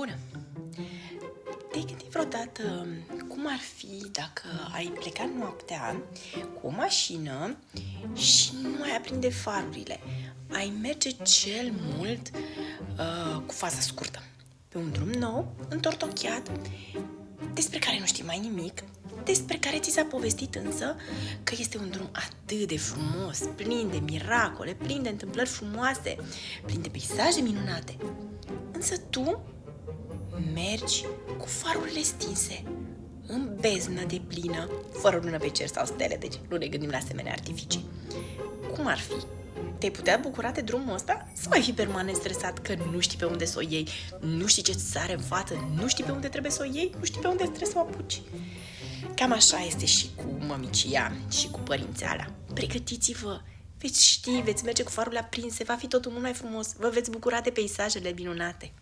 Bună! Te-ai gândit vreodată cum ar fi dacă ai plecat noaptea cu o mașină și nu ai aprinde farurile? Ai merge cel mult cu faza scurtă, pe un drum nou, întortocheat, despre care nu știi mai nimic, despre care ți s-a povestit însă că este un drum atât de frumos, plin de miracole, plin de întâmplări frumoase, plin de peisaje minunate. Însă tu mergi cu farurile stinse, în beznă de plină, fără lună pe cer sau stele, deci nu ne gândim la asemenea artificii. Cum ar fi? Te-ai putea bucura de drumul ăsta? Sau ai fi permanent stresat că nu știi pe unde să o iei, nu știi ce ți sare în față, nu știi pe unde trebuie să o iei, nu știi pe unde trebuie să o apuci? Cam așa este și cu mămicia și cu părințeala. Pregătiți-vă! Veți ști, veți merge cu farurile aprinse, va fi totul mult mai frumos, vă veți bucura de peisajele minunate.